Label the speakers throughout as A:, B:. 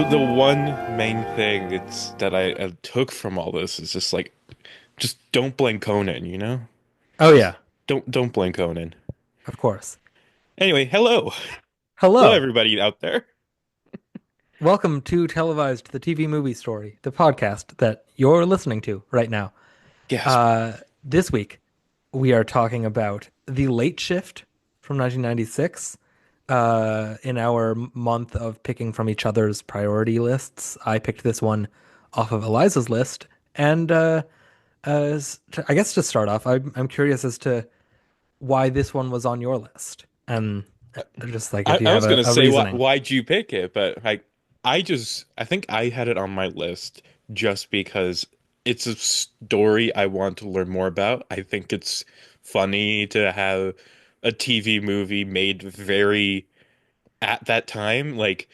A: the one main thing it's that I took from all this is just don't blame Conan, you know?
B: Oh
A: Just
B: yeah,
A: don't blame Conan.
B: of course.
A: Anyway, hello. Hello
B: Hello.
A: everybody out there.
B: Welcome to Televised, the TV movie story, the podcast that you're listening to right now.
A: Gasp.
B: This week we are talking about The Late Shift from 1996. In our month of picking from each other's priority lists, I picked this one off of Eliza's list. And I guess to start off, I'm curious as to why this one was on your list. And just like if you
A: I
B: have
A: was gonna
B: a
A: say
B: reasoning.
A: why'd you pick it, but I think I had it on my list just because it's a story I want to learn more about. I think it's funny to have a TV movie made very at that time, like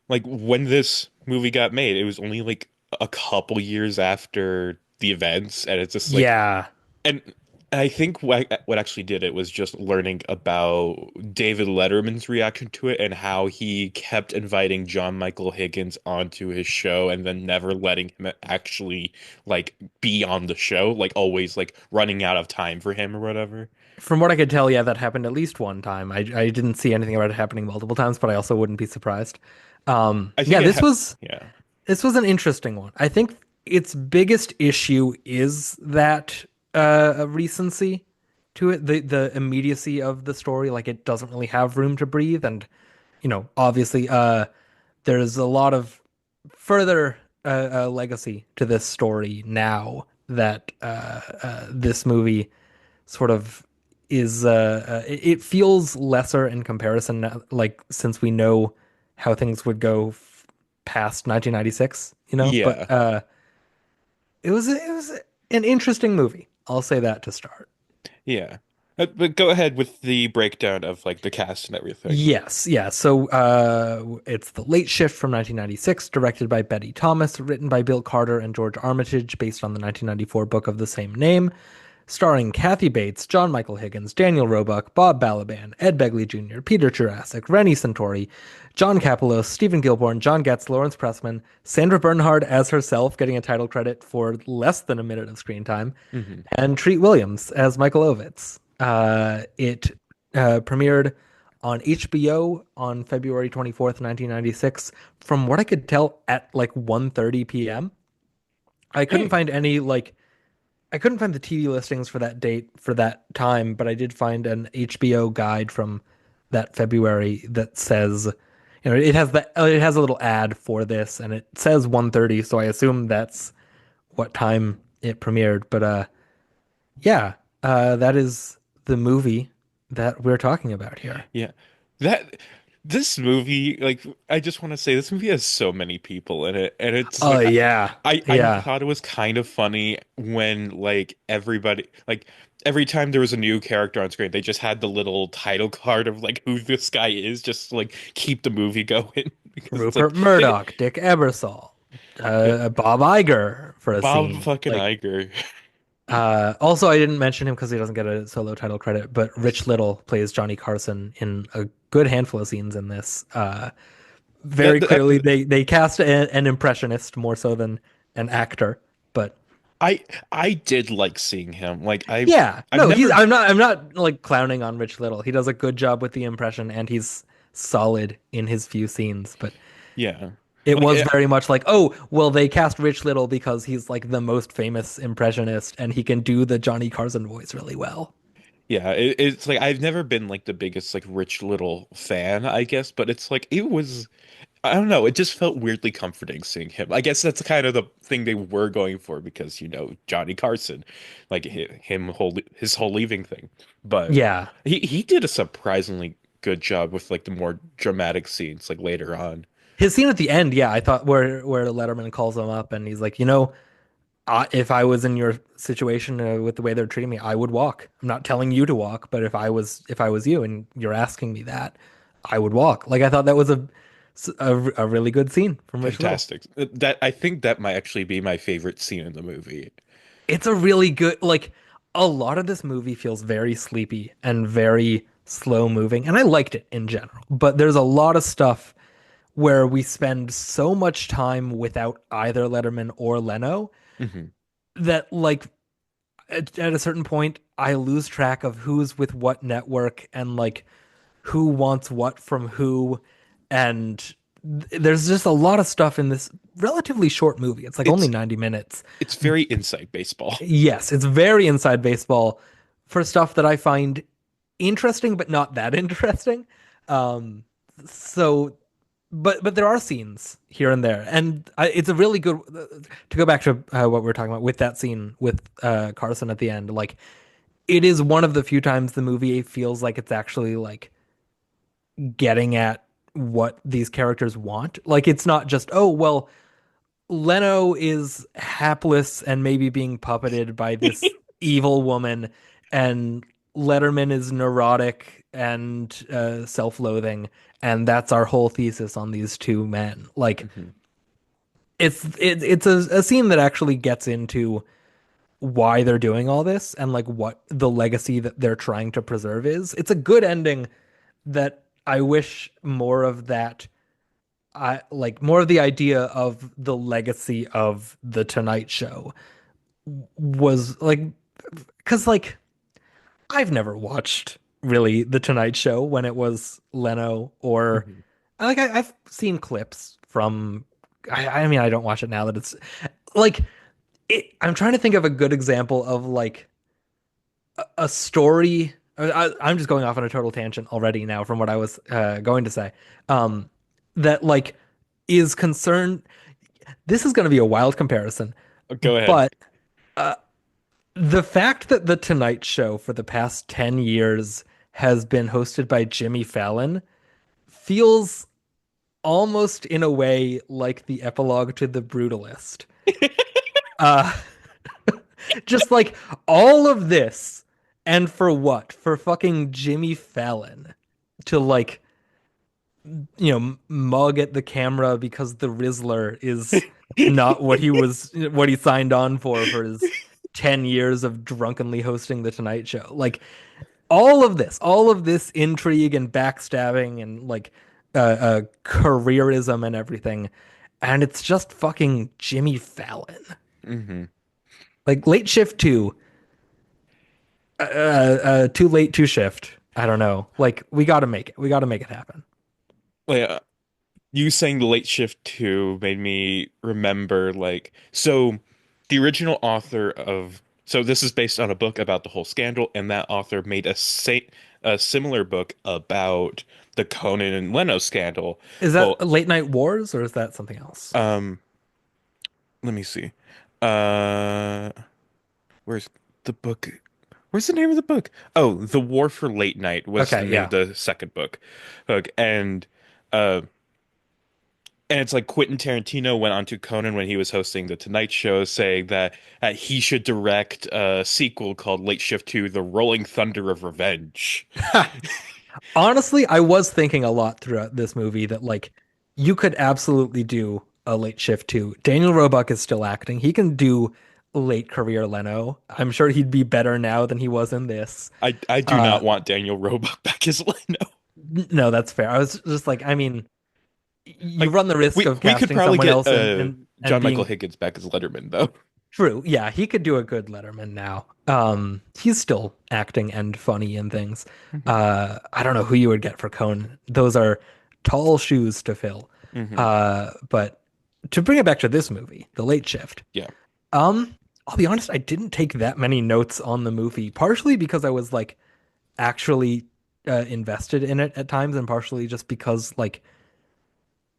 A: when this movie got made, it was only like a couple years after the events, and it's just like,
B: Yeah.
A: and I think what actually did it was just learning about David Letterman's reaction to it and how he kept inviting John Michael Higgins onto his show and then never letting him actually like be on the show, like always like running out of time for him or whatever.
B: From what I could tell, yeah, that happened at least one time. I didn't see anything about it happening multiple times, but I also wouldn't be surprised.
A: I think
B: Yeah,
A: it
B: this
A: ha
B: was
A: yeah.
B: this was an interesting one. I think its biggest issue is that recency to it, the immediacy of the story. Like it doesn't really have room to breathe, and obviously, there's a lot of further legacy to this story now that this movie sort of is it feels lesser in comparison like since we know how things would go past 1996, but
A: Yeah.
B: it was an interesting movie. I'll say that to start.
A: Yeah. But go ahead with the breakdown of like the cast and everything.
B: Yes, yeah. So it's The Late Shift from 1996, directed by Betty Thomas, written by Bill Carter and George Armitage, based on the 1994 book of the same name, starring Kathy Bates, John Michael Higgins, Daniel Roebuck, Bob Balaban, Ed Begley Jr., Peter Jurassic, Rennie Santori, John Kapelos, Stephen Gilborn, John Getz, Lawrence Pressman, Sandra Bernhard as herself, getting a title credit for less than a minute of screen time,
A: Hmm.
B: and Treat Williams as Michael Ovitz. It premiered on HBO on February 24th, 1996. From what I could tell, at like 1:30 p.m. I couldn't
A: Hey.
B: find any like I couldn't find the TV listings for that date for that time, but I did find an HBO guide from that February that says, it has a little ad for this, and it says 1:30, so I assume that's what time it premiered. But yeah, that is the movie that we're talking about here.
A: Yeah. That this movie, like I just want to say this movie has so many people in it. And it's
B: Oh
A: like
B: yeah,
A: I
B: yeah.
A: thought it was kind of funny when like everybody like every time there was a new character on screen, they just had the little title card of like who this guy is, just to, like keep the movie going. Because it's like
B: Rupert
A: they
B: Murdoch, Dick Ebersol,
A: yeah,
B: Bob Iger for a
A: Bob
B: scene.
A: fucking
B: Like,
A: Iger.
B: also, I didn't mention him because he doesn't get a solo title credit, but Rich Little plays Johnny Carson in a good handful of scenes in this.
A: That,
B: Very clearly,
A: that
B: they cast an impressionist more so than an actor. But
A: I I did like seeing him. Like
B: yeah,
A: I've
B: no, he's.
A: never
B: I'm not like clowning on Rich Little. He does a good job with the impression, and he's solid in his few scenes. But
A: yeah.
B: it
A: Like
B: was very much like, oh, well, they cast Rich Little because he's like the most famous impressionist, and he can do the Johnny Carson voice really well.
A: yeah, it's like I've never been like the biggest like Rich Little fan, I guess, but it's like it was I don't know, it just felt weirdly comforting seeing him. I guess that's kind of the thing they were going for because you know Johnny Carson, like his whole leaving thing. But
B: Yeah,
A: he did a surprisingly good job with like the more dramatic scenes like later on.
B: his scene at the end, yeah, I thought where Letterman calls him up and he's like, if I was in your situation with the way they're treating me, I would walk. I'm not telling you to walk, but if I was you and you're asking me that, I would walk. Like I thought that was a really good scene from Rich Little.
A: Fantastic. That I think that might actually be my favorite scene in the movie.
B: It's a really good like a lot of this movie feels very sleepy and very slow moving, and I liked it in general. But there's a lot of stuff where we spend so much time without either Letterman or Leno
A: Hmm.
B: that like at a certain point I lose track of who's with what network and like who wants what from who and there's just a lot of stuff in this relatively short movie. It's like only
A: It's
B: 90 minutes.
A: it's very inside baseball.
B: Yes, it's very inside baseball for stuff that I find interesting, but not that interesting. Um, so, but there are scenes here and there, and it's a really good. To go back to what we were talking about with that scene with Carson at the end, like it is one of the few times the movie feels like it's actually like getting at what these characters want. Like it's not just, oh, well, Leno is hapless and maybe being puppeted by this evil woman, and Letterman is neurotic and self-loathing, and that's our whole thesis on these two men. Like
A: Hmm.
B: it's a scene that actually gets into why they're doing all this and like what the legacy that they're trying to preserve is. It's a good ending that I wish more of that I like more of the idea of the legacy of the Tonight Show was like because like I've never watched really the Tonight Show when it was Leno or
A: Hmm.
B: like I've seen clips from I mean I don't watch it now that it's like I'm trying to think of a good example of like a story. I'm just going off on a total tangent already now from what I was going to say. Um, that like is concerned. This is going to be a wild comparison,
A: Go ahead.
B: but the fact that The Tonight Show for the past 10 years has been hosted by Jimmy Fallon feels almost in a way like the epilogue to The Brutalist. Uh, just like all of this, and for what? For fucking Jimmy Fallon to like, mug at the camera because the Rizzler is not what he signed on for his 10 years of drunkenly hosting the Tonight Show. Like all of this intrigue and backstabbing and like careerism and everything. And it's just fucking Jimmy Fallon.
A: Hmm.
B: Like late shift two, too late, too shift. I don't know. Like we got to make it. We got to make it happen.
A: Like, you saying the late shift 2 made me remember so the original author of so this is based on a book about the whole scandal, and that author made a similar book about the Conan and Leno scandal.
B: Is that
A: Well,
B: Late Night Wars or is that something else?
A: um, let me see. Uh, where's the book? Where's the name of the book? Oh, The War for Late Night was the
B: Okay,
A: name of
B: yeah.
A: the second book. And uh and it's like Quentin Tarantino went on to Conan when he was hosting The Tonight Show, saying that he should direct a sequel called Late Shift 2, The Rolling Thunder of Revenge.
B: Honestly, I was thinking a lot throughout this movie that like you could absolutely do a late shift too. Daniel Roebuck is still acting. He can do late career Leno. I'm sure he'd be better now than he was in this.
A: I do
B: Uh,
A: not want Daniel Roebuck back as Leno.
B: no, that's fair. I was just like, I mean, you
A: Like
B: run the risk of
A: we could
B: casting
A: probably
B: someone
A: get
B: else and
A: John Michael
B: being
A: Higgins back as Letterman though.
B: true. Yeah, he could do a good Letterman now. He's still acting and funny and things.
A: Hmm.
B: I don't know who you would get for Conan. Those are tall shoes to fill.
A: Hmm.
B: But to bring it back to this movie, The Late Shift,
A: Yeah.
B: I'll be honest, I didn't take that many notes on the movie, partially because I was like actually invested in it at times, and partially just because like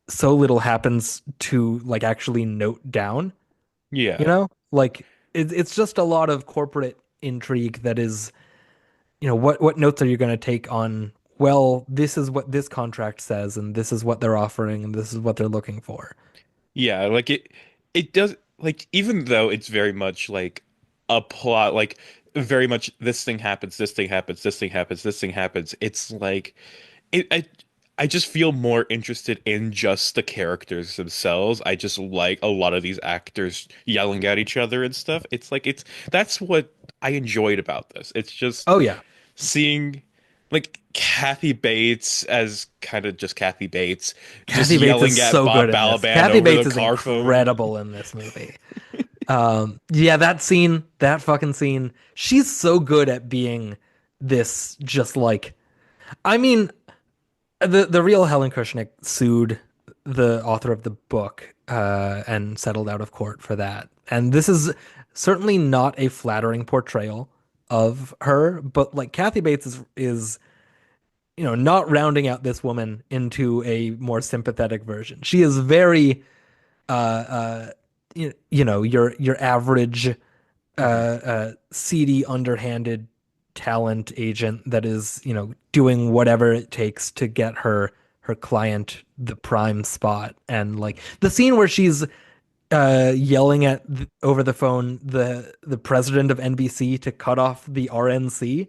B: so little happens to like actually note down. You
A: Yeah.
B: know, like it's just a lot of corporate intrigue that is, what notes are you going to take on, well, this is what this contract says, and this is what they're offering, and this is what they're looking for.
A: Yeah, it does even though it's very much like a plot, like very much this thing happens, this thing happens, this thing happens, this thing happens. It's like it I just feel more interested in just the characters themselves. I just like a lot of these actors yelling at each other and stuff. It's that's what I enjoyed about this. It's just
B: Oh yeah.
A: seeing like Kathy Bates as kind of just Kathy Bates, just
B: Kathy Bates is
A: yelling at
B: so good
A: Bob
B: in this.
A: Balaban
B: Kathy
A: over the
B: Bates is
A: car phone.
B: incredible in this movie. Yeah, that scene, that fucking scene, she's so good at being this just like I mean, the real Helen Kushnick sued the author of the book and settled out of court for that. And this is certainly not a flattering portrayal of her, but like Kathy Bates is not rounding out this woman into a more sympathetic version. She is very your average
A: Mhm.
B: seedy, underhanded talent agent that is, doing whatever it takes to get her client the prime spot. And like the scene where she's yelling at over the phone the president of NBC to cut off the RNC,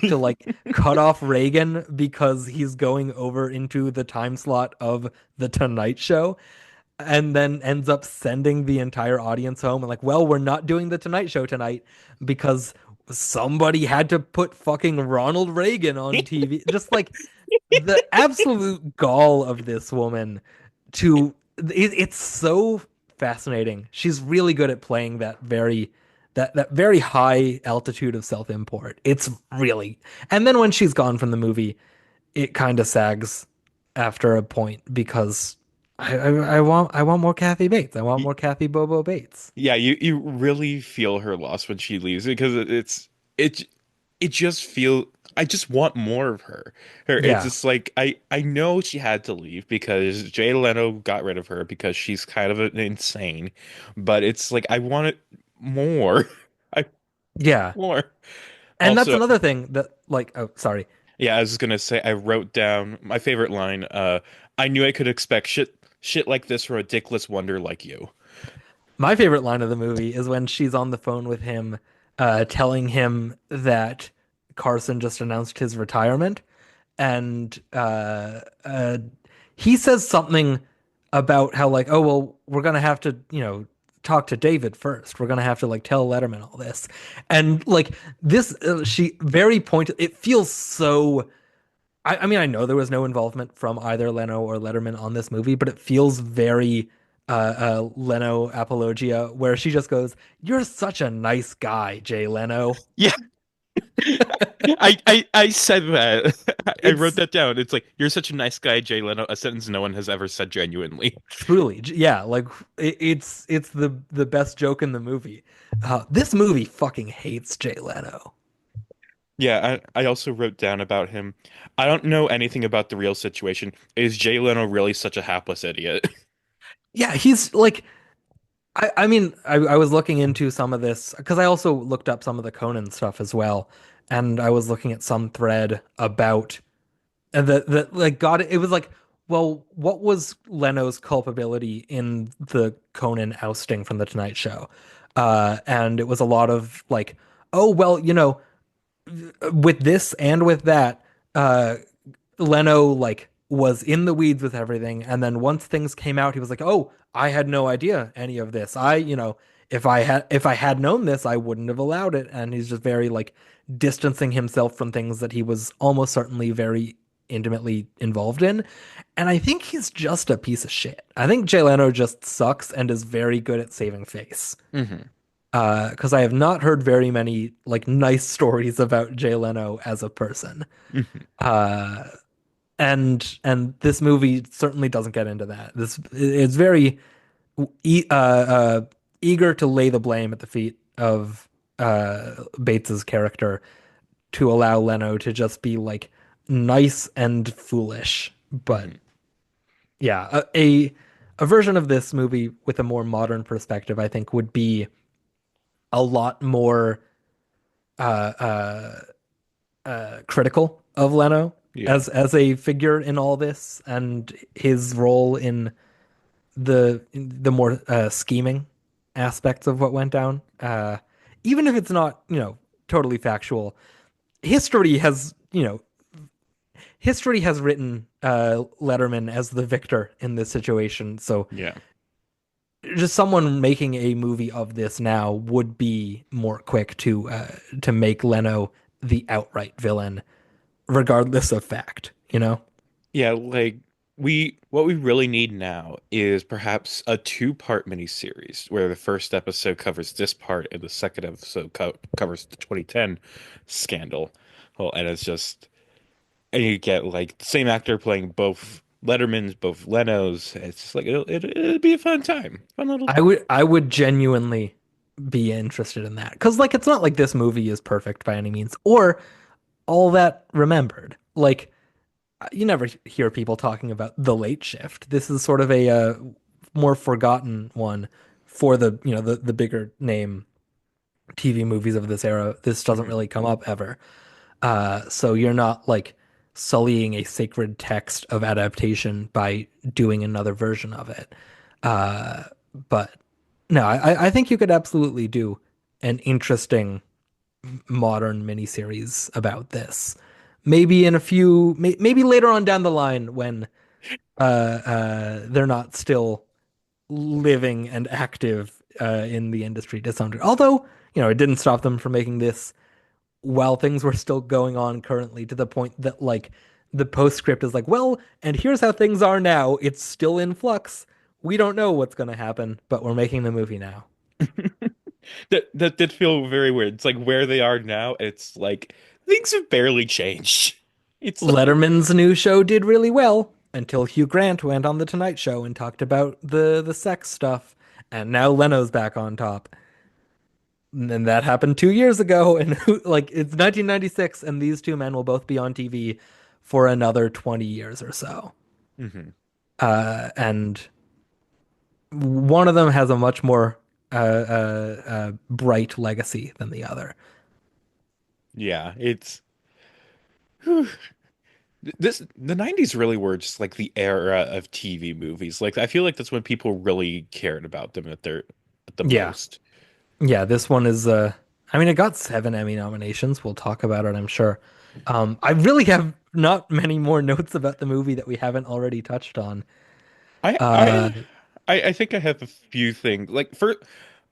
B: to like cut off Reagan because he's going over into the time slot of the Tonight Show, and then ends up sending the entire audience home and like, well, we're not doing the Tonight Show tonight because somebody had to put fucking Ronald Reagan on TV. Just like the absolute gall of this woman it's so fascinating. She's really good at playing that very high altitude of self-import. It's really, and then when she's gone from the movie, it kind of sags after a point because I want more Kathy Bates. I want more Kathy Bobo Bates.
A: Yeah, you really feel her loss when she leaves because it it just feel I just want more of her. It's
B: Yeah.
A: just like I know she had to leave because Jay Leno got rid of her because she's kind of an insane, but it's like I want it more. I
B: Yeah.
A: more.
B: And that's
A: Also,
B: another thing that like, oh, sorry.
A: yeah, I was just gonna say I wrote down my favorite line. I knew I could expect shit like this from a dickless wonder like you.
B: My favorite line of the movie is when she's on the phone with him, telling him that Carson just announced his retirement, and he says something about how like, oh well, we're gonna have to, talk to David first. We're gonna have to like tell Letterman all this, and like this, she very pointed. It feels so. I mean, I know there was no involvement from either Leno or Letterman on this movie, but it feels very Leno apologia, where she just goes, "You're such a nice guy, Jay Leno."
A: Yeah, I said that. I wrote
B: It's
A: that down. It's like you're such a nice guy, Jay Leno, a sentence no one has ever said genuinely.
B: truly, yeah, like it's the best joke in the movie. This movie fucking hates Jay Leno.
A: Yeah, I also wrote down about him. I don't know anything about the real situation. Is Jay Leno really such a hapless idiot?
B: Yeah, he's like, I mean, I was looking into some of this because I also looked up some of the Conan stuff as well, and I was looking at some thread about and the like God, it was like, well, what was Leno's culpability in the Conan ousting from the Tonight Show? And it was a lot of like, oh well, with this and with that, uh, Leno like was in the weeds with everything, and then once things came out, he was like, "Oh, I had no idea any of this. If I had known this, I wouldn't have allowed it." And he's just very like distancing himself from things that he was almost certainly very intimately involved in. And I think he's just a piece of shit. I think Jay Leno just sucks and is very good at saving face.
A: Hmm.
B: Because I have not heard very many like nice stories about Jay Leno as a person.
A: Hmm.
B: Uh, and this movie certainly doesn't get into that. This it's very eager to lay the blame at the feet of Bates's character to allow Leno to just be like nice and foolish. But
A: Hmm.
B: yeah, a version of this movie with a more modern perspective, I think, would be a lot more uh, uh, critical of Leno
A: Yeah.
B: as a figure in all this and his role in the more scheming aspects of what went down. Even if it's not, totally factual, history has, history has written Letterman as the victor in this situation. So
A: Yeah.
B: just someone making a movie of this now would be more quick to make Leno the outright villain regardless of fact, you know?
A: Yeah, like what we really need now is perhaps a two-part miniseries where the first episode covers this part and the second episode covers the 2010 scandal. Well, and it's just and you get like the same actor playing both Letterman's, both Leno's. It's just like it'd be a fun time, fun little time.
B: I would genuinely be interested in that. Because like it's not like this movie is perfect by any means or all that remembered. Like you never hear people talking about The Late Shift. This is sort of a more forgotten one for the, you know, the bigger name TV movies of this era. This doesn't
A: Mhm.
B: really come up ever. So you're not like sullying a sacred text of adaptation by doing another version of it. Uh, but no, I think you could absolutely do an interesting modern miniseries about this. Maybe in a few, maybe later on down the line when they're not still living and active in the industry to some degree. Although, you know, it didn't stop them from making this while things were still going on currently to the point that like the postscript is like, well, and here's how things are now. It's still in flux. We don't know what's going to happen, but we're making the movie now.
A: That did feel very weird. It's like where they are now, it's like things have barely changed. It's like
B: Letterman's new show did really well until Hugh Grant went on the Tonight Show and talked about the sex stuff, and now Leno's back on top. And then that happened 2 years ago, and like it's 1996, and these two men will both be on TV for another 20 years or so.
A: Mhm.
B: And one of them has a much more bright legacy than the other.
A: Yeah, it's whew. This the 90s really were just like the era of TV movies. Like I feel like that's when people really cared about them at the
B: Yeah.
A: most.
B: Yeah, this one is I mean it got 7 Emmy nominations. We'll talk about it, I'm sure. I really have not many more notes about the movie that we haven't already touched on.
A: I
B: Uh
A: I I think I have a few things. Like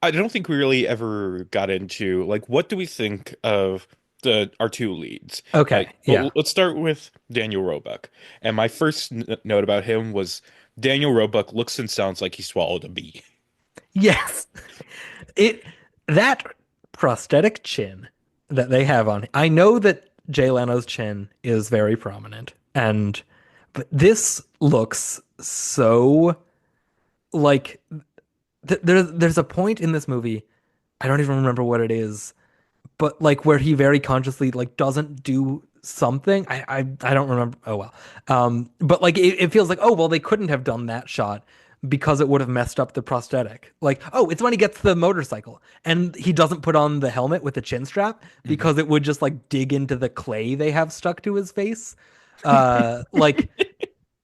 A: I don't think we really ever got into like what do we think of the our two leads?
B: okay,
A: Like
B: yeah.
A: let's start with Daniel Roebuck. And my first n note about him was Daniel Roebuck looks and sounds like he swallowed a bee.
B: Yes. It that prosthetic chin that they have on. I know that Jay Leno's chin is very prominent, and but this looks so like there's a point in this movie, I don't even remember what it is, but like where he very consciously like doesn't do something. I don't remember. Oh well. But like it feels like, oh well, they couldn't have done that shot because it would have messed up the prosthetic. Like, oh, it's when he gets the motorcycle and he doesn't put on the helmet with the chin strap
A: Mhm.
B: because it would just like dig into the clay they have stuck to his face. Like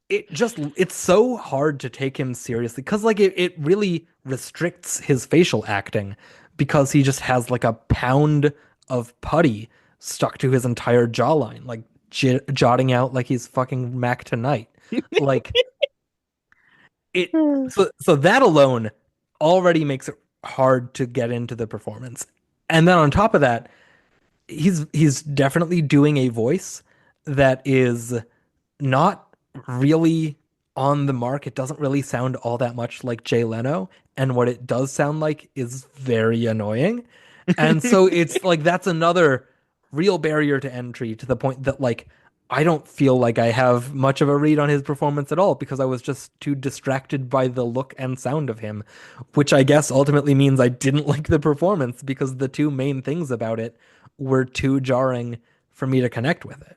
B: it's so hard to take him seriously because like it really restricts his facial acting because he just has like a pound of putty stuck to his entire jawline, like jotting out like he's fucking Mac tonight. Like it so that alone already makes it hard to get into the performance. And then on top of that, he's definitely doing a voice that is not really on the mark. It doesn't really sound all that much like Jay Leno, and what it does sound like is very annoying. And so it's like that's another real barrier to entry to the point that like I don't feel like I have much of a read on his performance at all because I was just too distracted by the look and sound of him, which I guess ultimately means I didn't like the performance because the two main things about it were too jarring for me to connect with it.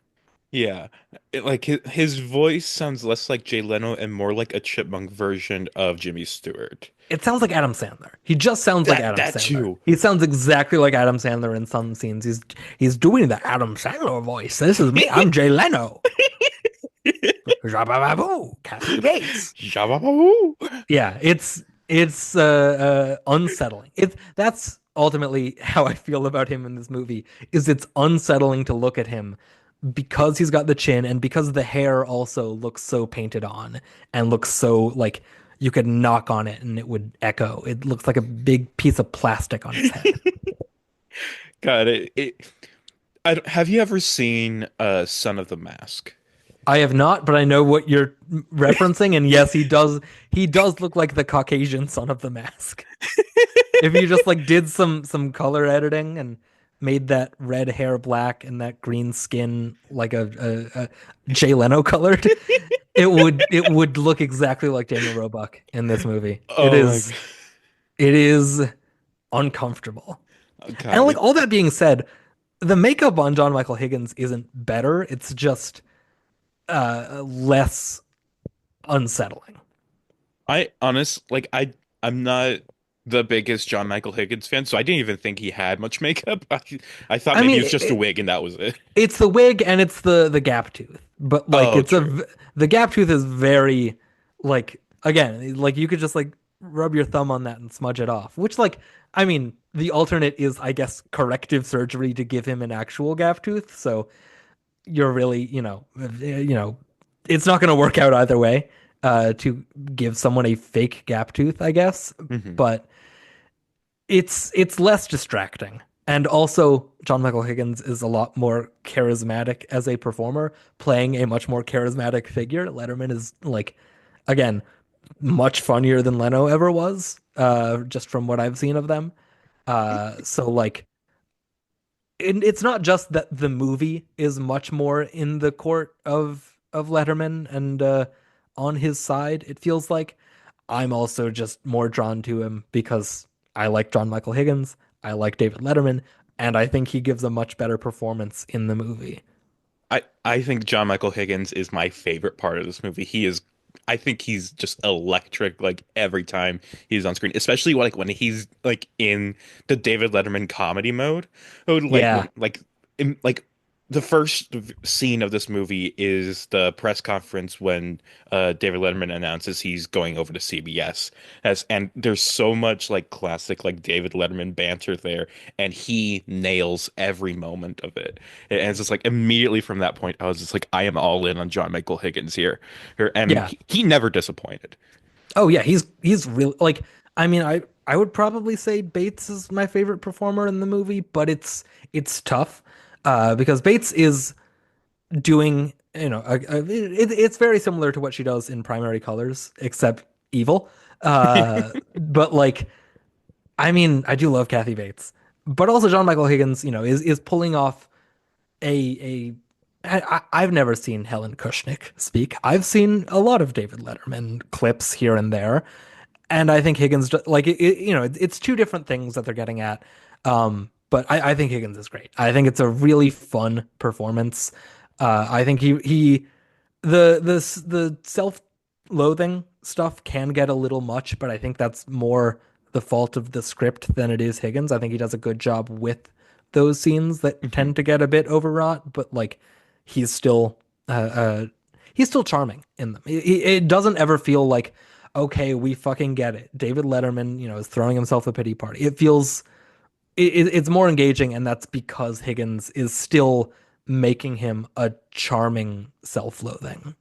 A: Yeah. Like his voice sounds less like Jay Leno and more like a chipmunk version of Jimmy Stewart.
B: It sounds like Adam Sandler. He just sounds like Adam
A: That
B: Sandler.
A: too.
B: He sounds exactly like Adam Sandler in some scenes. He's doing the Adam Sandler voice. This is me. I'm Jay Leno. Jabababu, Kathy Bates.
A: Shabba-ba-boo.
B: Yeah, it's unsettling. It's that's ultimately how I feel about him in this movie. Is it's unsettling to look at him because he's got the chin and because the hair also looks so painted on and looks so like you could knock on it and it would echo. It looks like a big piece of plastic on his head.
A: God, have you ever seen Son of the Mask?
B: I have not, but I know what you're referencing, and yes, he does look like the Caucasian son of the mask. If you just like did some color editing and made that red hair black and that green skin like a Jay Leno colored, it would look exactly like Daniel Roebuck in this movie. It
A: Oh my
B: is it is uncomfortable. And
A: God.
B: like all that being said, the makeup on John Michael Higgins isn't better. It's just less unsettling.
A: I'm not the biggest John Michael Higgins fan, so I didn't even think he had much makeup. I thought
B: I
A: maybe
B: mean,
A: it was just a wig and that was it.
B: it's the wig and it's the gap tooth, but like
A: Oh, true.
B: the gap tooth is very like again like you could just like rub your thumb on that and smudge it off. Which like I mean the alternate is I guess corrective surgery to give him an actual gap tooth. So you're really it's not going to work out either way to give someone a fake gap tooth, I guess,
A: Hmm.
B: but it's less distracting. And also, John Michael Higgins is a lot more charismatic as a performer, playing a much more charismatic figure. Letterman is like, again, much funnier than Leno ever was, just from what I've seen of them. So like, it's not just that the movie is much more in the court of Letterman and on his side. It feels like I'm also just more drawn to him because I like John Michael Higgins, I like David Letterman, and I think he gives a much better performance in the movie.
A: I think John Michael Higgins is my favorite part of this movie. I think he's just electric like every time he's on screen, especially like when he's like in the David Letterman comedy mode. Oh,
B: Yeah,
A: like the first scene of this movie is the press conference when David Letterman announces he's going over to CBS. And there's so much like classic like David Letterman banter there, and he nails every moment of it. And it's just like immediately from that point, I was just like, I am all in on John Michael Higgins here. And
B: yeah.
A: he never disappointed.
B: Oh yeah, he's really like I mean I would probably say Bates is my favorite performer in the movie, but it's tough because Bates is doing, it's very similar to what she does in Primary Colors, except evil. But like, I mean, I do love Kathy Bates, but also John Michael Higgins, is pulling off a. I've never seen Helen Kushnick speak. I've seen a lot of David Letterman clips here and there, and I think Higgins, like, it's two different things that they're getting at. But I think Higgins is great. I think it's a really fun performance. I think the self-loathing stuff can get a little much, but I think that's more the fault of the script than it is Higgins. I think he does a good job with those scenes that
A: Mhm.
B: tend to get a bit overwrought, but like he's still uh, uh he's still charming in them. It doesn't ever feel like, okay, we fucking get it. David Letterman, is throwing himself a pity party. It feels it's more engaging, and that's because Higgins is still making him a charming, self-loathing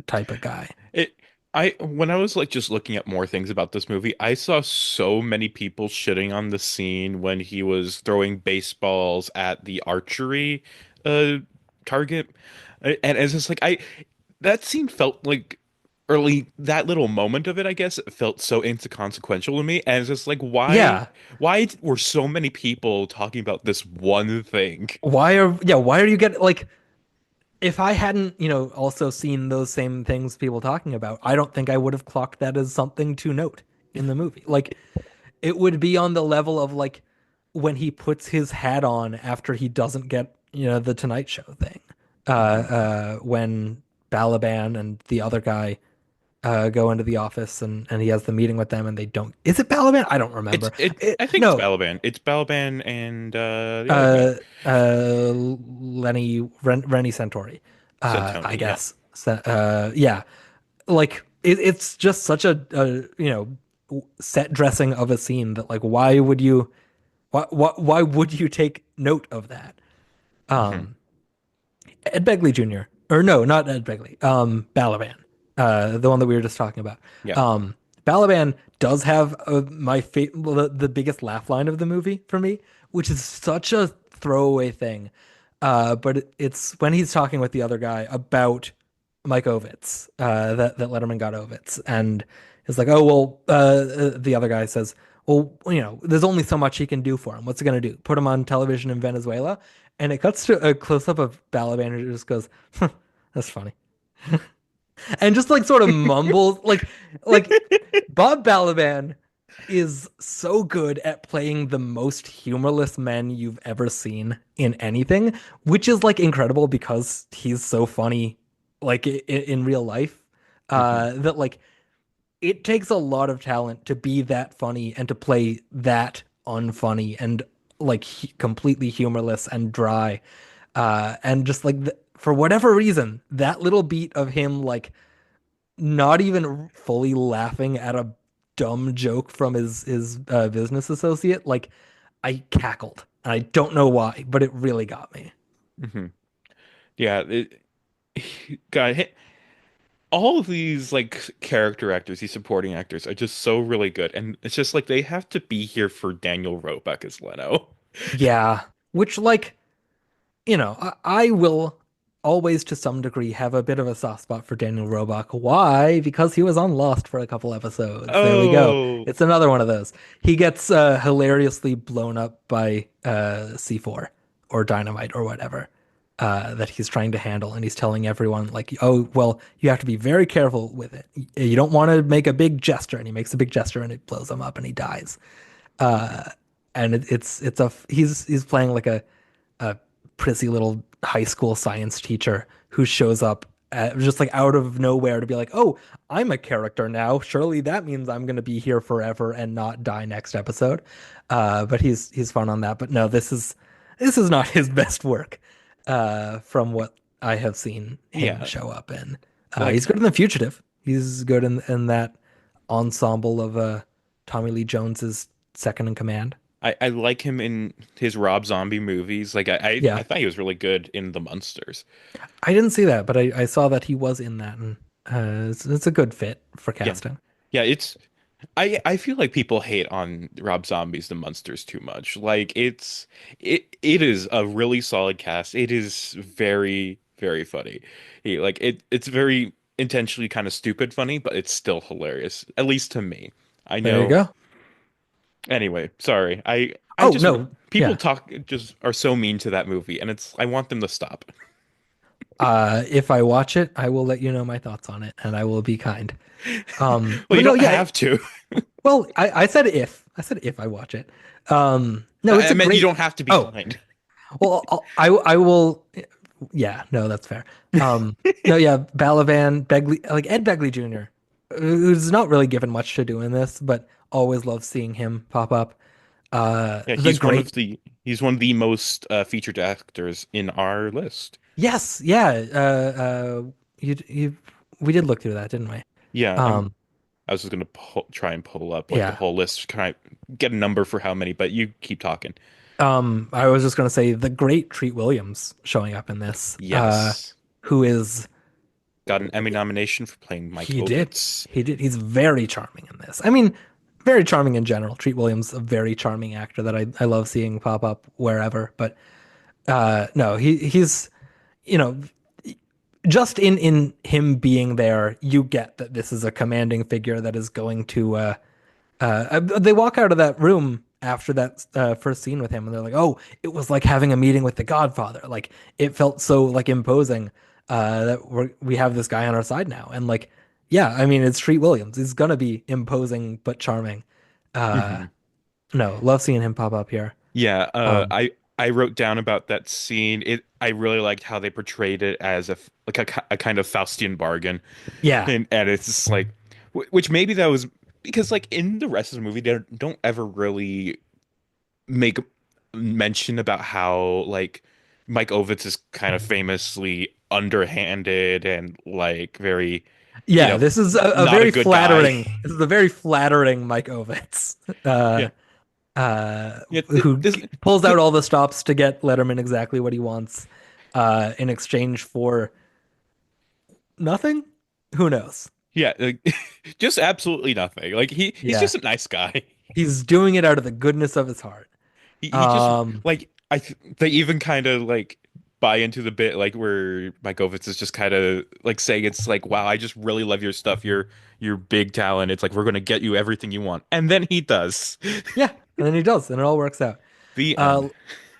B: type of guy.
A: It I when I was like just looking at more things about this movie, I saw so many people shitting on the scene when he was throwing baseballs at the archery uh target. And it's just like I that scene felt like early that little moment of it, I guess, it felt so inconsequential to me. And it's just like
B: Yeah.
A: why were so many people talking about this one thing?
B: Why are you getting like if I hadn't, also seen those same things people talking about, I don't think I would have clocked that as something to note in the movie. Like it would be on the level of like when he puts his hat on after he doesn't get, the Tonight Show thing. When Balaban and the other guy go into the office and he has the meeting with them and they don't. Is it Balaban? I don't remember.
A: I think it's
B: No,
A: Balaban. It's Balaban and the other guy.
B: Rennie Santori, I
A: Santoni, yeah.
B: guess. Yeah, like it's just such a set dressing of a scene that like why would you take note of that?
A: Hmm.
B: Ed Begley Jr. or no, not Ed Begley. Balaban, the one that we were just talking about.
A: Yeah.
B: Um, Balaban does have the biggest laugh line of the movie for me, which is such a throwaway thing. But it's when he's talking with the other guy about Mike Ovitz, that Letterman got Ovitz, and it's like, oh well, the other guy says, well, there's only so much he can do for him. What's he gonna do? Put him on television in Venezuela? And it cuts to a close up of Balaban, and it just goes, huh, that's funny, and just like sort of mumbles, like Bob Balaban is so good at playing the most humorless men you've ever seen in anything, which is like incredible because he's so funny, like in real life.
A: Hmm.
B: That like it takes a lot of talent to be that funny and to play that unfunny and like completely humorless and dry. And just like for whatever reason, that little beat of him like not even fully laughing at a dumb joke from his business associate, like I cackled. And I don't know why, but it really got me.
A: Hmm. Yeah, God, all of these like character actors, these supporting actors are just so really good, and it's just like they have to be here for Daniel Roebuck as Leno.
B: Yeah, which like I will always to some degree have a bit of a soft spot for Daniel Roebuck. Why? Because he was on Lost for a couple episodes. There we go.
A: Oh,
B: It's another one of those. He gets hilariously blown up by C4 or dynamite or whatever that he's trying to handle, and he's telling everyone like, "Oh, well, you have to be very careful with it. You don't want to make a big gesture." And he makes a big gesture, and it blows him up, and he dies. Uh, and it's a he's playing like a prissy little high school science teacher who shows up just like out of nowhere to be like, "Oh, I'm a character now. Surely that means I'm going to be here forever and not die next episode." But he's fun on that. But no, this is not his best work from what I have seen him
A: yeah,
B: show up in. He's
A: like
B: good in The Fugitive. He's good in that ensemble of Tommy Lee Jones's second in command.
A: I like him in his Rob Zombie movies. Like I
B: Yeah.
A: thought he was really good in The Munsters.
B: I didn't see that, but I saw that he was in that, and it's a good fit for
A: Yeah,
B: casting.
A: yeah, it's I feel like people hate on Rob Zombie's The Munsters too much. Like it is a really solid cast. It is very very funny. It's very intentionally kind of stupid funny, but it's still hilarious. At least to me. I
B: There you
A: know.
B: go.
A: Anyway, sorry. I
B: Oh
A: just
B: no,
A: people
B: yeah.
A: talk just are so mean to that movie, and it's I want them to stop.
B: If I watch it, I will let you know my thoughts on it, and I will be kind.
A: Well, you
B: But no,
A: don't
B: yeah.
A: have to.
B: Well, I said if. I said if I watch it. No, it's
A: I
B: a
A: meant you
B: great.
A: don't have to be
B: Oh,
A: kind.
B: well, I will. Yeah, no, that's fair. No, yeah, Balaban, Begley, like Ed Begley Jr., who's not really given much to do in this, but always love seeing him pop up.
A: Yeah,
B: The great,
A: he's one of the most featured actors in our list.
B: yes, yeah. You, we did look through that, didn't we?
A: Yeah,
B: Um,
A: I was just gonna try and pull up like the
B: yeah.
A: whole list, try get a number for how many, but you keep talking.
B: I was just gonna say the great Treat Williams showing up in this,
A: Yes,
B: who is
A: got an Emmy nomination for playing Mike
B: he did.
A: Ovitz.
B: He did. He's very charming in this. I mean, very charming in general. Treat Williams, a very charming actor that I love seeing pop up wherever. But no, he's you know just in him being there, you get that this is a commanding figure that is going to. They walk out of that room after that first scene with him, and they're like, "Oh, it was like having a meeting with the Godfather. Like it felt so like imposing that we have this guy on our side now." And like, yeah, I mean, it's Treat Williams. He's gonna be imposing but charming. Uh,
A: Hmm.
B: no, love seeing him pop up here.
A: Yeah,
B: Um,
A: I wrote down about that scene. I really liked how they portrayed it as a kind of Faustian bargain,
B: yeah,
A: and it's just like, which maybe that was because like in the rest of the movie they don't ever really make mention about how like Mike Ovitz is kind of famously underhanded and like very, you
B: yeah.
A: know,
B: This is a
A: not a
B: very
A: good guy.
B: flattering. This is a very flattering Mike Ovitz.
A: Yeah,
B: Uh,
A: yeah.
B: who
A: This,
B: pulls out
A: th
B: all the stops to get Letterman exactly what he wants, in exchange for nothing? Who knows?
A: yeah, like, just absolutely nothing. Like he's
B: Yeah.
A: just a nice guy.
B: He's doing it out of the goodness of his heart.
A: He just
B: Um,
A: like they even kind of like buy into the bit like where Mike Ovitz is just kind of like saying it's like, wow, I just really love your stuff. You're big talent. It's like we're gonna get you everything you want. And then he does.
B: Yeah, and then he does, and it all works out.
A: The
B: Uh,
A: end.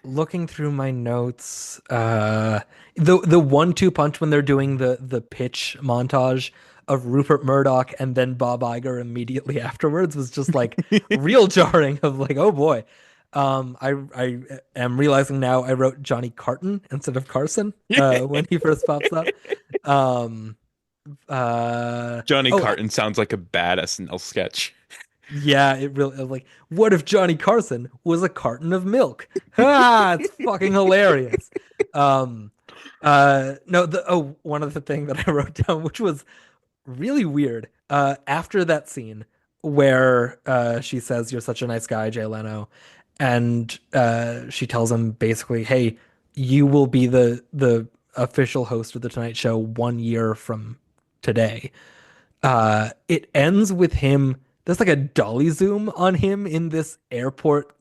B: looking through my notes, the 1-2 punch when they're doing the pitch montage of Rupert Murdoch and then Bob Iger immediately afterwards was just like real jarring of like, oh boy. I am realizing now I wrote Johnny Carton instead of Carson when he first pops up. Um,
A: Johnny
B: oh,
A: Carton sounds like a bad SNL sketch.
B: yeah, it really like, what if Johnny Carson was a carton of milk? Ah, it's fucking hilarious. Um, no, one other thing that I wrote down, which was really weird. After that scene where she says, "You're such a nice guy, Jay Leno," and she tells him basically, "Hey, you will be the official host of the Tonight Show 1 year from today." It ends with him. There's like a dolly zoom on him in this airport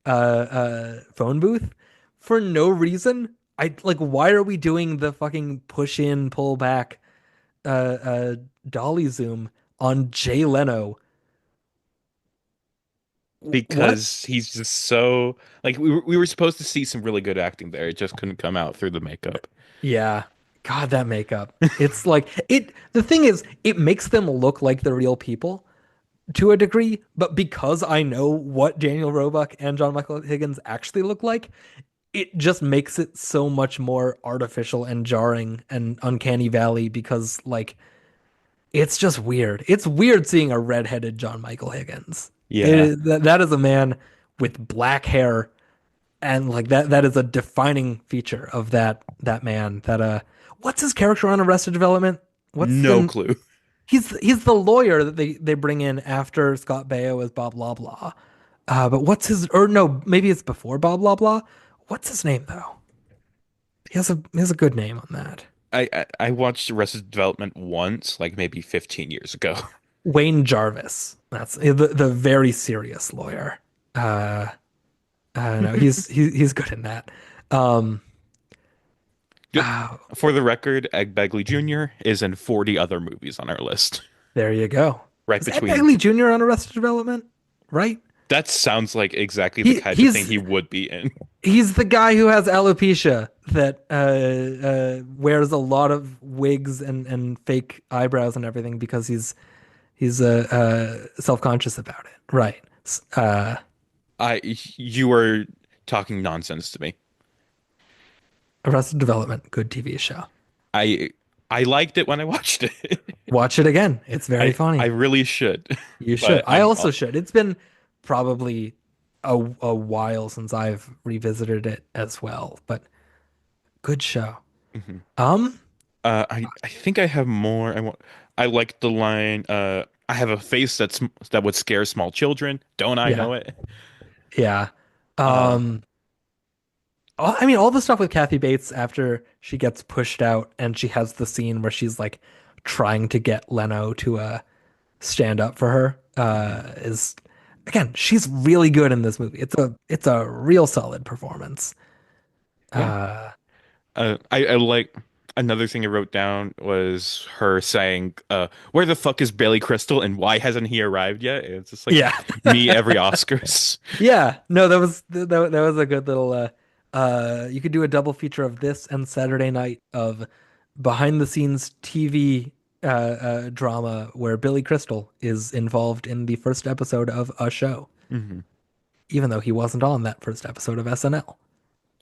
B: phone booth for no reason. I like, why are we doing the fucking push in, pull back uh uh dolly zoom on Jay Leno? What?
A: Because he's just so like we were supposed to see some really good acting there. It just couldn't come out through the makeup.
B: Yeah. God, that makeup. It's like the thing is, it makes them look like the real people to a degree, but because I know what Daniel Roebuck and John Michael Higgins actually look like, it just makes it so much more artificial and jarring and uncanny valley because like it's just weird. It's weird seeing a redheaded John Michael Higgins.
A: Yeah.
B: That is a man with black hair and like that is a defining feature of that man. What's his character on Arrested Development? What's
A: No
B: the
A: clue.
B: He's the lawyer that they bring in after Scott Baio as Bob Blah Blah. But what's his or no, maybe it's before Bob Blah Blah. What's his name though? He has a good name on that.
A: I watched Arrested Development once, like maybe 15 years ago.
B: Wayne Jarvis. That's the very serious lawyer. Uh, no, he's good in that. Um, uh,
A: For the record, Ed Begley Jr. is in 40 other movies on our list.
B: there you go.
A: Right
B: Is Ed
A: between
B: Begley Jr. on Arrested Development? Right?
A: that sounds like exactly the
B: He
A: kind of thing
B: he's
A: he would be in.
B: he's the guy who has alopecia that wears a lot of wigs and fake eyebrows and everything because he's self-conscious about it. Right.
A: You were talking nonsense to me.
B: Arrested Development, good TV show.
A: I I liked it when I watched it.
B: Watch it again. It's very
A: I
B: funny.
A: really should.
B: You should.
A: But
B: I also should. It's been probably a while since I've revisited it as well, but good show.
A: Mhm.
B: Um,
A: I think I have more. I like the line, I have a face that would scare small children. Don't I
B: yeah,
A: know it?
B: yeah.
A: Uh,
B: Um, I mean, all the stuff with Kathy Bates after she gets pushed out and she has the scene where she's like trying to get Leno to stand up for her is again, she's really good in this movie. It's a real solid performance.
A: yeah.
B: Uh,
A: I like another thing I wrote down was her saying, "Where the fuck is Billy Crystal and why hasn't he arrived yet?" It's just like
B: yeah.
A: me every Oscars.
B: Yeah, no, that was a good little you could do a double feature of this and Saturday Night of behind the scenes TV drama where Billy Crystal is involved in the first episode of a show,
A: Mhm.
B: even though he wasn't on that first episode of SNL.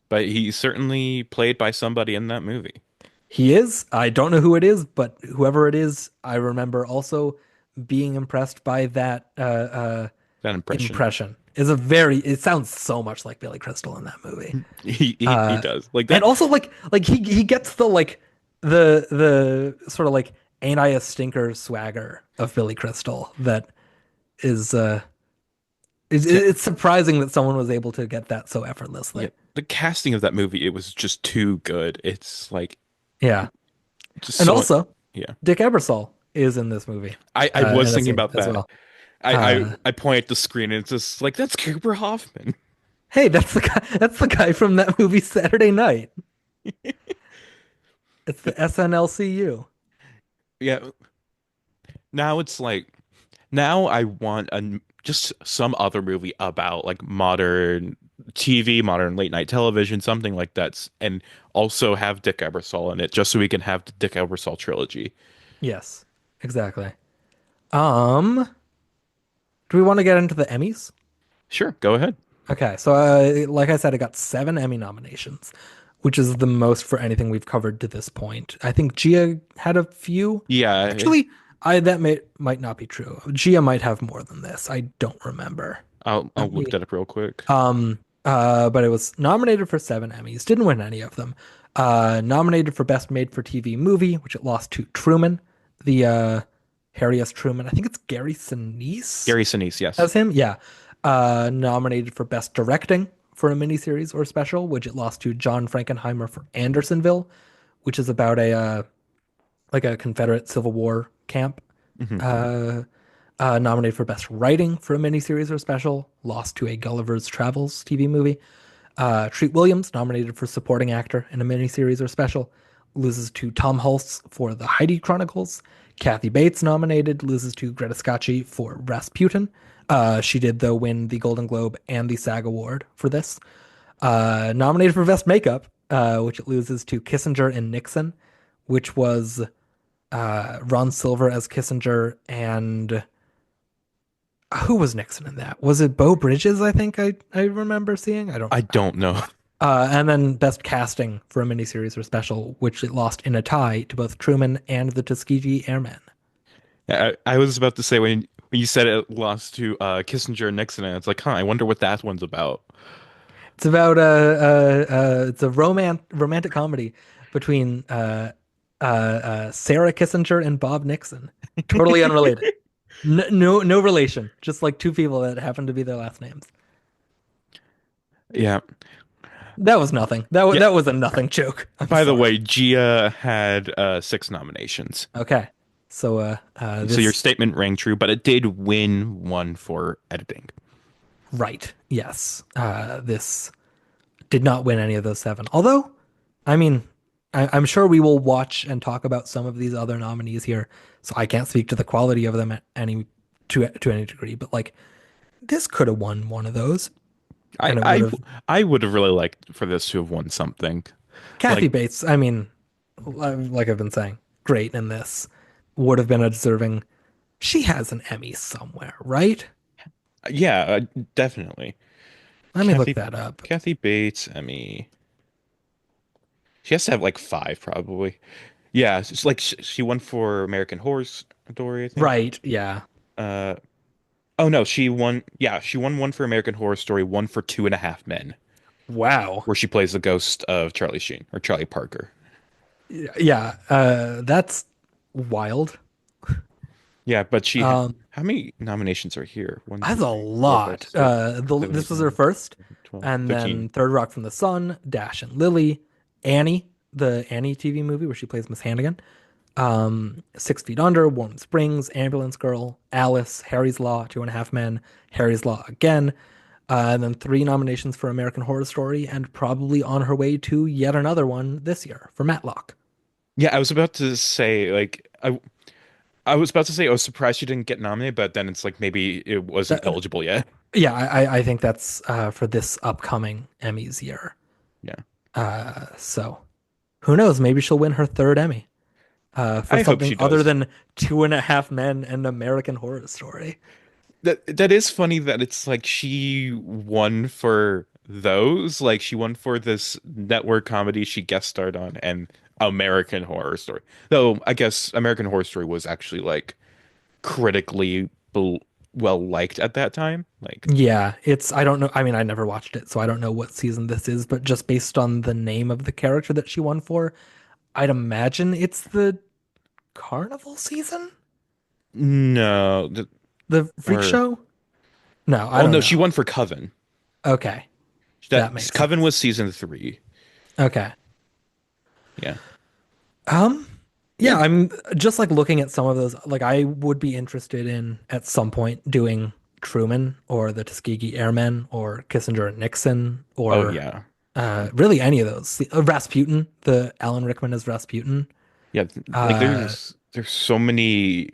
A: But he's certainly played by somebody in that movie.
B: He is. I don't know who it is, but whoever it is, I remember also being impressed by that
A: That impression.
B: impression. It sounds so much like Billy Crystal in that movie.
A: He
B: Uh,
A: does like
B: and
A: that.
B: also like he gets the like the sort of like ain't I a stinker swagger of Billy Crystal that is it's surprising that someone was able to get that so
A: Yeah,
B: effortlessly.
A: the casting of that movie, it was just too good. It's like
B: Yeah.
A: just
B: And
A: so
B: also
A: yeah.
B: Dick Ebersol is in this movie
A: I was
B: in a
A: thinking
B: scene
A: about
B: as
A: that.
B: well. Uh
A: I point at the screen and it's just like that's Cooper Hoffman.
B: hey, that's the guy from that movie Saturday Night. It's the SNLCU.
A: Yeah, now it's like now I want just some other movie about like modern TV, modern late night television, something like that, and also have Dick Ebersol in it, just so we can have the Dick Ebersol trilogy.
B: Yes, exactly. Um, do we want to get into the Emmys?
A: Sure, go ahead.
B: Okay, so like I said, it got 7 Emmy nominations, which is the most for anything we've covered to this point. I think Gia had a few.
A: Yeah,
B: Actually, I that might not be true. Gia might have more than this. I don't remember.
A: I'll
B: Let
A: look
B: me
A: that up real quick.
B: but it was nominated for 7 Emmys, didn't win any of them. Nominated for Best Made for TV Movie, which it lost to Truman, the Harry S. Truman. I think it's Gary Sinise
A: Gary Sinise, yes.
B: as him. Yeah. Nominated for Best Directing for a miniseries or special, which it lost to John Frankenheimer for Andersonville, which is about a like a Confederate Civil War camp.
A: Hmm.
B: Uh, Nominated for Best Writing for a miniseries or special, lost to a Gulliver's Travels TV movie. Treat Williams, nominated for Supporting Actor in a miniseries or special, loses to Tom Hulce for The Heidi Chronicles. Kathy Bates, nominated, loses to Greta Scacchi for Rasputin. She did, though, win the Golden Globe and the SAG Award for this. Nominated for Best Makeup, which it loses to Kissinger and Nixon, which was Ron Silver as Kissinger and who was Nixon in that? Was it Beau Bridges? I think I remember seeing. I don't
A: I
B: remember.
A: don't know.
B: And then best casting for a miniseries or special, which it lost in a tie to both Truman and the Tuskegee Airmen.
A: I was about to say when you said it lost to Kissinger and Nixon, and it's like, huh, I wonder what that one's about.
B: It's about it's a romantic comedy between Sarah Kissinger and Bob Nixon. Totally unrelated. No relation. Just like two people that happen to be their last names.
A: Yeah.
B: That was nothing.
A: Yeah.
B: That was a nothing joke. I'm
A: By the
B: sorry.
A: way, Gia had 6 nominations.
B: Okay. So
A: So your
B: this
A: statement rang true, but it did win one for editing.
B: right. Yes. This did not win any of those 7. Although, I mean, I'm sure we will watch and talk about some of these other nominees here. So I can't speak to the quality of them at any to any degree, but like this could have won one of those,
A: I
B: and it would
A: I
B: have
A: I would have really liked for this to have won something.
B: Kathy
A: Like,
B: Bates. I mean, like I've been saying, great in this. Would have been a deserving. She has an Emmy somewhere, right?
A: yeah, definitely.
B: Let me look
A: Kathy
B: that up.
A: Kathy Bates, Emmy. She has to have like 5 probably. Yeah, it's like she won for American Horror Story, I think.
B: Right. Yeah.
A: Uh, oh no, she won. Yeah, she won one for American Horror Story, one for Two and a Half Men,
B: Wow.
A: where she plays the ghost of Charlie Sheen or Charlie Parker.
B: Yeah. That's wild.
A: Yeah, but she had
B: Um,
A: how many nominations are here? One, two,
B: that's a
A: three, four, five,
B: lot.
A: six, seven,
B: This
A: eight,
B: was her
A: nine,
B: first,
A: 12,
B: and
A: 15.
B: then Third Rock from the Sun, Dash and Lily, Annie, the Annie TV movie where she plays Miss Hannigan, 6 Feet Under, Warm Springs, Ambulance Girl, Alice, Harry's Law, Two and a Half Men, Harry's Law again, and then 3 nominations for American Horror Story, and probably on her way to yet another one this year for Matlock.
A: Yeah, I was about to say like I was about to say I was surprised she didn't get nominated, but then it's like maybe it wasn't
B: That,
A: eligible yet.
B: yeah, I think that's for this upcoming Emmys year.
A: Yeah,
B: So who knows? Maybe she'll win her third Emmy for
A: I hope
B: something
A: she
B: other
A: does.
B: than Two and a Half Men and American Horror Story.
A: That is funny that it's like she won for those. Like she won for this network comedy she guest starred on and American Horror Story. Though I guess American Horror Story was actually like critically well liked at that time. Like
B: Yeah, I don't know. I mean, I never watched it, so I don't know what season this is, but just based on the name of the character that she won for, I'd imagine it's the carnival season?
A: no,
B: The freak
A: or
B: show? No, I
A: oh
B: don't
A: no, she
B: know.
A: won for Coven.
B: Okay,
A: That
B: that makes
A: Coven
B: sense.
A: was season 3.
B: Okay.
A: Yeah.
B: Um,
A: Yeah.
B: yeah, I'm just like looking at some of those. Like, I would be interested in at some point doing Truman or the Tuskegee Airmen or Kissinger and Nixon
A: Oh
B: or
A: yeah.
B: Really any of those. Rasputin, the Alan Rickman as Rasputin.
A: Yeah, like
B: Uh,
A: there's so many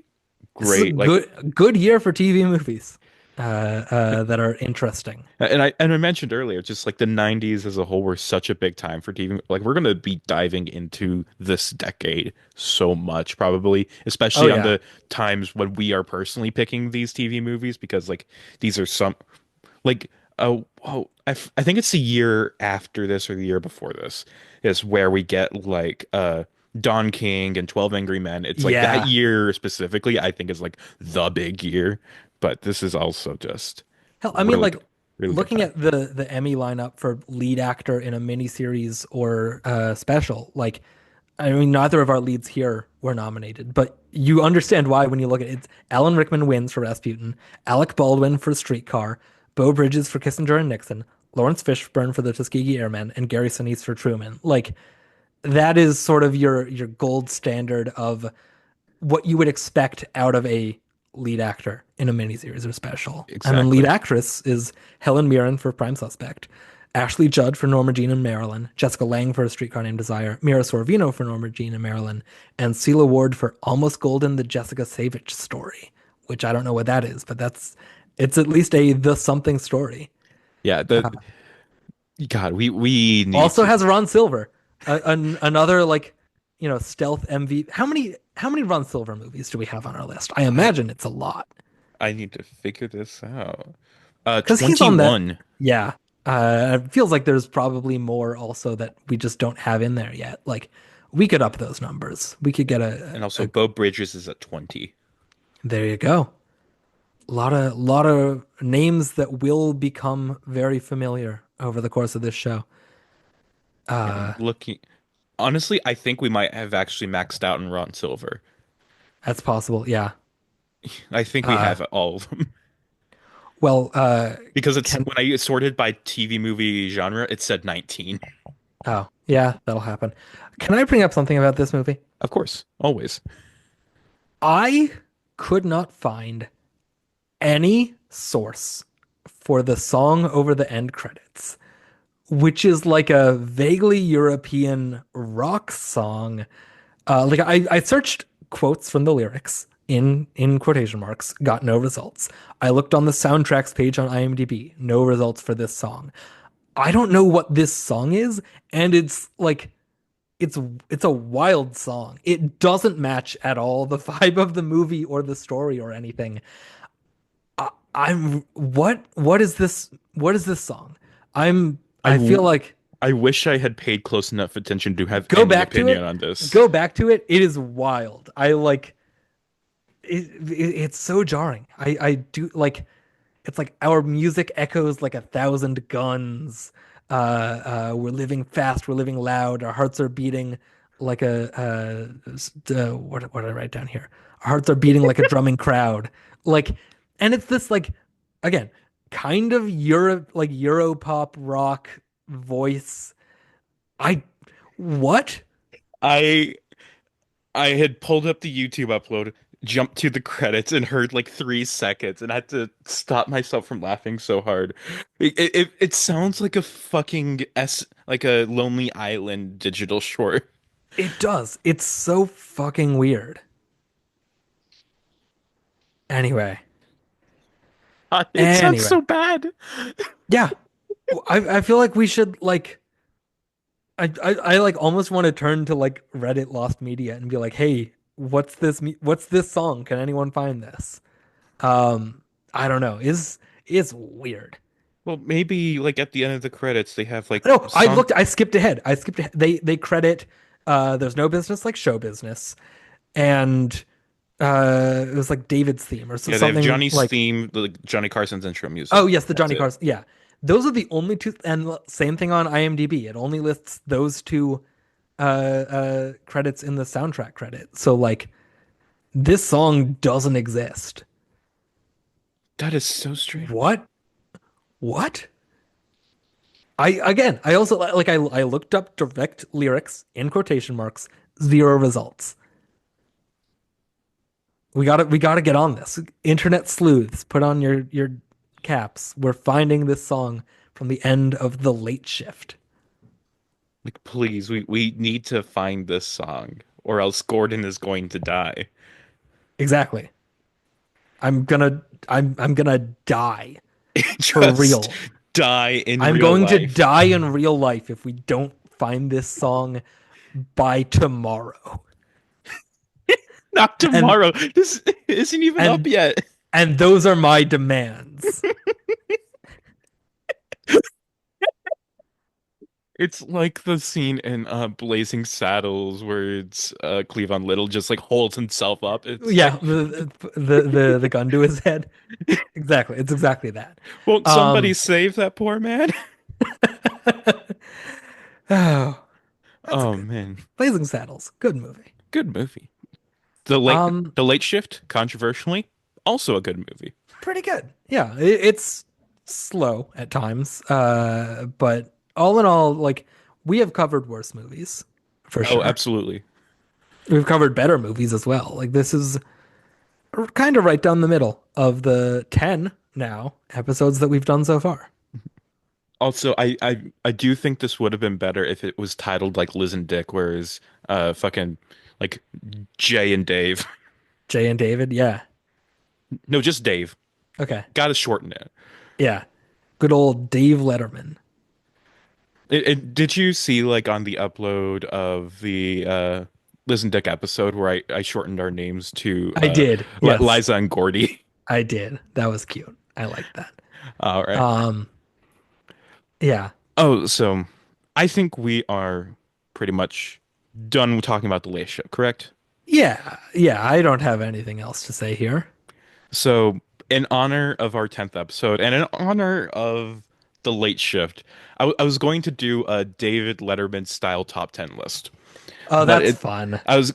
B: this is a
A: great like
B: good year for TV movies that are interesting.
A: and I mentioned earlier, just like the 90s as a whole were such a big time for TV. Like we're gonna be diving into this decade so much, probably,
B: Oh
A: especially on
B: yeah,
A: the times when we are personally picking these TV movies, because like these are some like I think it's the year after this or the year before this is where we get like Don King and 12 Angry Men. It's like that
B: yeah.
A: year specifically, I think is like the big year, but this is also just
B: Hell, I mean,
A: really
B: like
A: good, really good
B: looking
A: time.
B: at the Emmy lineup for lead actor in a miniseries or special, like I mean, neither of our leads here were nominated, but you understand why when you look at it. It's Alan Rickman wins for Rasputin, Alec Baldwin for Streetcar, Beau Bridges for Kissinger and Nixon, Lawrence Fishburne for the Tuskegee Airmen, and Gary Sinise for Truman. Like that is sort of your gold standard of what you would expect out of a lead actor in a miniseries or special. And then lead
A: Exactly.
B: actress is Helen Mirren for Prime Suspect, Ashley Judd for Norma Jean and Marilyn, Jessica Lange for A Streetcar Named Desire, Mira Sorvino for Norma Jean and Marilyn, and Celia Ward for Almost Golden, the Jessica Savage story, which I don't know what that is, but it's at least a the something story.
A: Yeah, the God, we need
B: Also
A: to.
B: has Ron Silver, another like stealth MV. How many Ron Silver movies do we have on our list? I
A: I
B: imagine it's a lot
A: I need to figure this out.
B: because he's on that.
A: 21.
B: Yeah, it feels like there's probably more also that we just don't have in there yet. Like we could up those numbers. We could get
A: And also Beau Bridges is at 20.
B: there you go. Lot of names that will become very familiar over the course of this show.
A: Yeah, I'm looking. Honestly, I think we might have actually maxed out in Ron Silver.
B: That's possible. Yeah.
A: I think we
B: Uh,
A: have all of them
B: well,
A: because it's
B: can
A: when I sorted by TV movie genre, it said 19.
B: Oh, yeah, that'll happen. Can I bring up something about this movie?
A: Of course, always.
B: I could not find any source for the song over the end credits, which is like a vaguely European rock song. I searched quotes from the lyrics in quotation marks, got no results. I looked on the soundtracks page on IMDb, no results for this song. I don't know what this song is, and it's like it's it's a wild song. It doesn't match at all the vibe of the movie or the story or anything. I'm what is this? What is this song?
A: I
B: I feel
A: w
B: like
A: I wish I had paid close enough attention to have
B: go
A: any
B: back to
A: opinion
B: it.
A: on this.
B: Go back to it. It is wild. I like it's so jarring. I do like it's like our music echoes like a thousand guns. We're living fast, we're living loud, our hearts are beating like what did I write down here? Our hearts are beating like a drumming crowd. Like, and it's this like again, kind of Euro pop rock voice. I what?
A: I I had pulled up the YouTube upload, jumped to the credits, and heard like 3 seconds, and I had to stop myself from laughing so hard. It sounds like a fucking like a Lonely Island digital short.
B: It does. It's so fucking weird. Anyway,
A: It sounds
B: anyway.
A: so bad.
B: Yeah, I feel like we should like I like almost want to turn to like Reddit Lost Media and be like, hey, what's this song? Can anyone find this? I don't know. Is weird.
A: Well, maybe like at the end of the credits, they have like
B: No,
A: song.
B: I skipped ahead. I skipped ahead. They credit There's No Business Like Show Business and it was like David's theme or
A: Yeah, they have
B: something
A: Johnny's
B: like
A: theme, like Johnny Carson's intro music.
B: oh yes, the
A: That's
B: Johnny
A: it.
B: Carson. Yeah. Those are the only two and same thing on IMDb. It only lists those two credits in the soundtrack credit. So like this song doesn't exist.
A: That is so strange.
B: What? What? I also I looked up direct lyrics in quotation marks, zero results. We gotta get on this. Internet sleuths, put on your caps. We're finding this song from the end of The Late Shift.
A: Like, please, we need to find this song, or else Gordon is going to die.
B: Exactly. I'm gonna I'm gonna die for
A: Just
B: real.
A: die in
B: I'm
A: real
B: going to
A: life.
B: die in real life if we don't find this song by tomorrow.
A: Not
B: And
A: tomorrow. This isn't even up
B: and
A: yet.
B: and those are my demands.
A: It's like the scene in Blazing Saddles where it's Cleavon Little just like holds himself up. It's
B: Yeah,
A: like,
B: the gun to his head. Exactly. It's exactly that.
A: won't somebody
B: Um
A: save that poor man?
B: oh, that's
A: Oh
B: good.
A: man,
B: Blazing Saddles, good movie.
A: good movie. The late
B: Um
A: the late shift, controversially, also a good movie.
B: Pretty good. Yeah, it's slow at times, but all in all, like we have covered worse movies for
A: Oh,
B: sure.
A: absolutely.
B: We've covered better movies as well. Like this is kind of right down the middle of the 10 now episodes that we've done so far.
A: Also, I do think this would have been better if it was titled like Liz and Dick, whereas fucking like Jay and Dave.
B: Jay and David, yeah.
A: No, just Dave.
B: Okay.
A: Gotta shorten it.
B: Yeah. Good old Dave Letterman.
A: Did you see like on the upload of the Liz and Dick episode where I shortened our names to
B: I did. Yes,
A: Liza and Gordy?
B: I did. That was cute. I liked that.
A: All right.
B: Um, yeah.
A: Oh, so I think we are pretty much done talking about the late show, correct?
B: Yeah. Yeah, I don't have anything else to say here.
A: So, in honor of our 10th episode and in honor of the late shift, I was going to do a David Letterman style top 10 list.
B: Oh,
A: But
B: that's
A: it,
B: fun.
A: I was,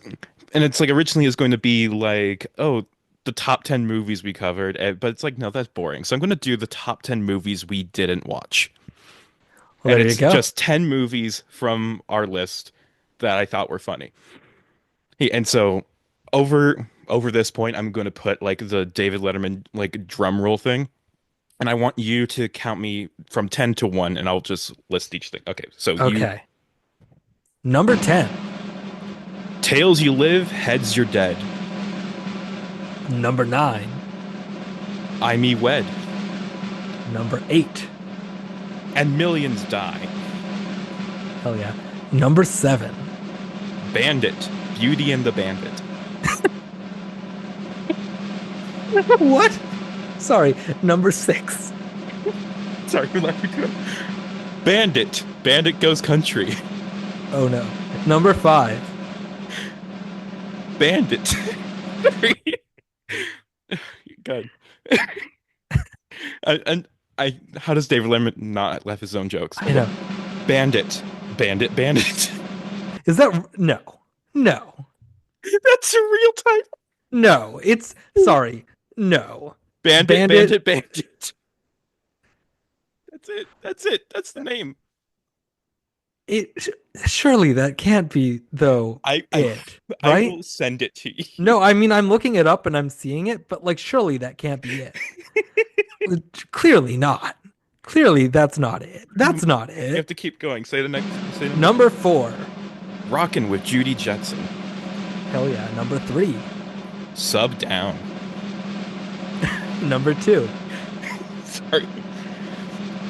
A: and it's like originally it was going to be like, oh, the top 10 movies we covered. But it's like, no, that's boring. So I'm going to do the top 10 movies we didn't watch.
B: Well,
A: And
B: there you
A: it's
B: go.
A: just 10 movies from our list that I thought were funny. Hey, and so over this point, I'm going to put like the David Letterman like drum roll thing. And I want you to count me from 10 to 1, and I'll just list each thing. Okay, so you,
B: Okay. Number 10.
A: tails you live, heads you're dead.
B: Number 9.
A: I me wed,
B: Number 8.
A: and millions die.
B: Hell yeah. Number 7.
A: Bandit, Beauty and the Bandit.
B: What? Sorry. Number 6.
A: Sorry, we left you to Bandit, Bandit Goes Country.
B: Oh no. Number 5.
A: Bandit. God. And how does David Letterman not laugh his own jokes?
B: I know.
A: Bandit, Bandit, Bandit.
B: Is that no? No.
A: That's a real title.
B: No. It's sorry. No.
A: Bandit,
B: Bandit.
A: Bandit, Bandit. That's it. That's it. That's the name.
B: It surely that can't be though
A: I I
B: it,
A: I
B: right?
A: will send it to you.
B: No, I mean I'm looking it up and I'm seeing it, but like surely that can't be it. Clearly not. Clearly that's not it. That's not
A: You have
B: it.
A: to keep going. Say the next. Say the next.
B: Number 4.
A: Rockin' with Judy Jetson.
B: Hell yeah. Number 3.
A: Sub down.
B: Number 2.
A: Sorry.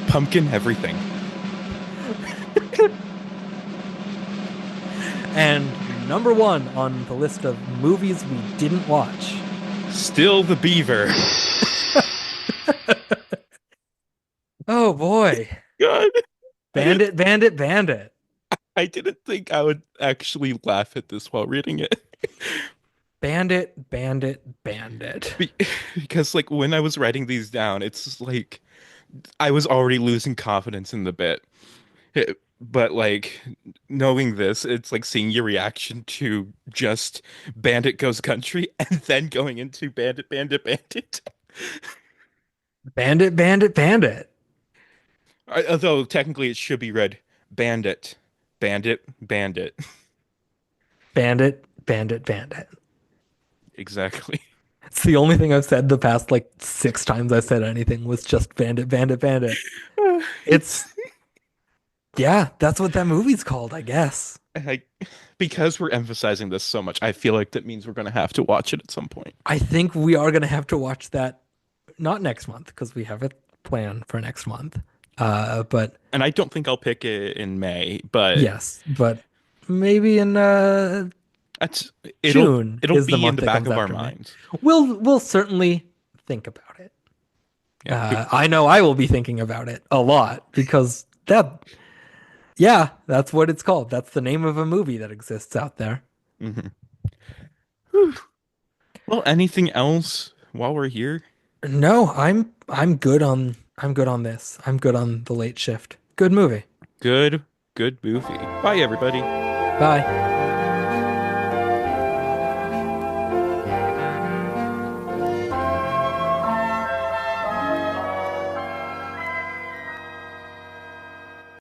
A: Pumpkin everything.
B: And number 1 on the list of movies we didn't watch.
A: Still the beaver.
B: Oh boy.
A: God. I didn't,
B: Bandit, Bandit, Bandit.
A: I didn't think I would actually laugh at this while reading it.
B: Bandit, Bandit, Bandit.
A: Be- Because like when I was writing these down, it's just like I was already losing confidence in the bit. But like knowing this, it's like seeing your reaction to just Bandit Goes Country and then going into Bandit, Bandit, Bandit.
B: Bandit, Bandit, Bandit.
A: Although technically it should be read Bandit, Bandit, Bandit.
B: Bandit, Bandit, Bandit.
A: Exactly.
B: It's the only thing I've said the past like 6 times I said anything was just Bandit, Bandit, Bandit. It's
A: It's
B: Yeah, that's what that movie's called, I guess.
A: I, because we're emphasizing this so much, I feel like that means we're going to have to watch it at some point.
B: I think we are gonna have to watch that not next month because we have a plan for next month. But
A: And I don't think I'll pick it in May, but
B: yes, but maybe in
A: that's
B: June
A: it'll
B: is the
A: be in
B: month
A: the
B: that
A: back
B: comes
A: of our
B: after May.
A: minds.
B: We'll certainly think about it.
A: Yeah.
B: I know I will be thinking about it a lot because yeah, that's what it's called. That's the name of a movie that exists out there.
A: Mhm. Well, anything else while we're here?
B: No, I'm good on this. I'm good on The Late Shift. Good movie.
A: Good, good movie. Bye, everybody.
B: Bye.